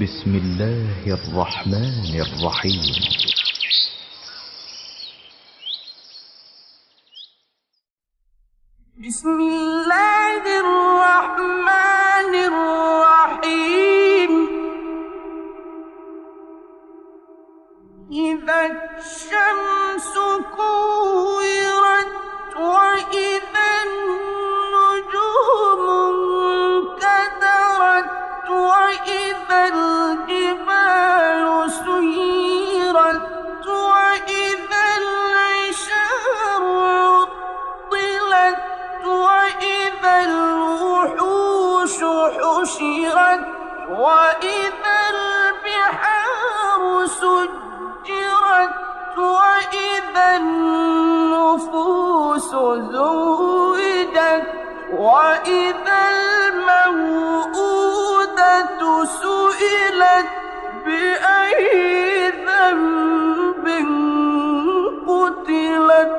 بسم الله الرحمن الرحيم. بسم الله الرحمن الرحيم. إذا الشمس كورت وإذا النجوم انكدرت وإذا الجبال سيرت وإذا العشار عطلت وإذا الوحوش حشرت وإذا البحار سجرت وإذا النفوس زوجت وإذا الموءودة سئلت بأي ذنب قتلت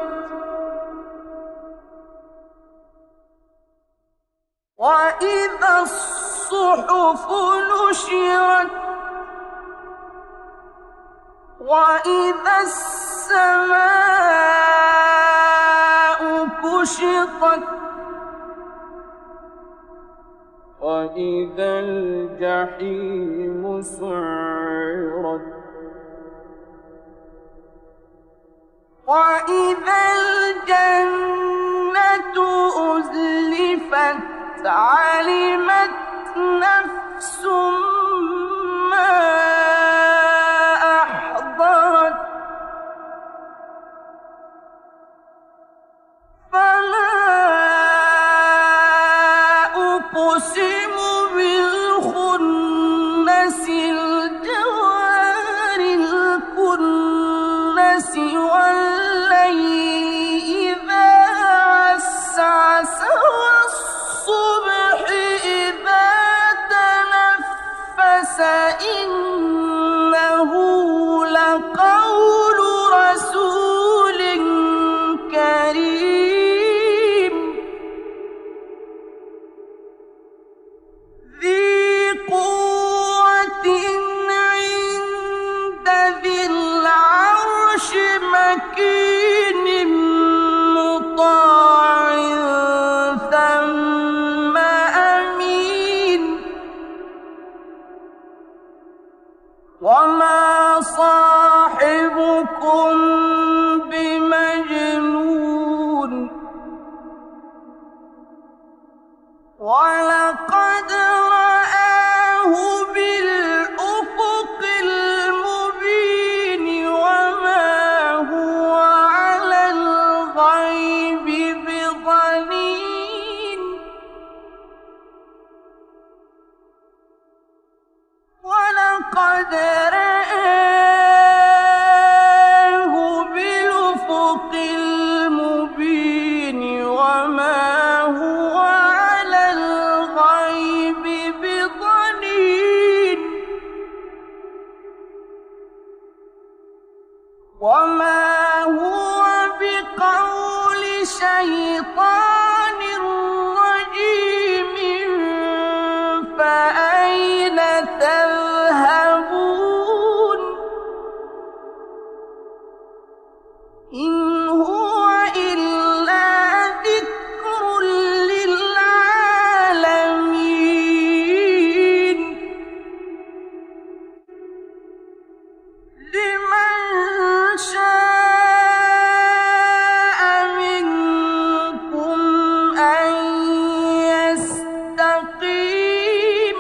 وإذا الصحف نشرت وإذا السماء كشطت وإذا الجحيم سعرت وإذا الجنة أزلفت علمت نفس ما أحضرت فلا أقسم بالخنس الجوار الكنس والليل إذا عسعس والصبح إذا تنفس إنه لقول رسول كريم ذي قوة عند ذي العرش مكين مطاع ثم أمين وما صاحبكم بمجنون ولقد رآه بالأفق المبين وما هو على الغيب بضنين ولقد رآه بالأفق المبين وما هو على الغيب بضنين وما هو بقول شيطان رجيم فأين تذهبون إن هو إلا ذكر للعالمين لمن شاء منكم أن يستقيم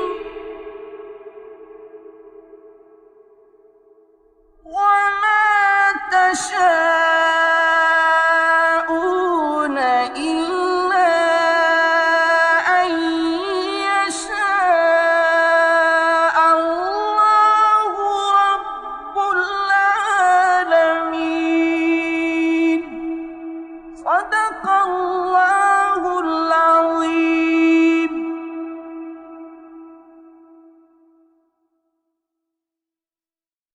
وما تشاءون إلا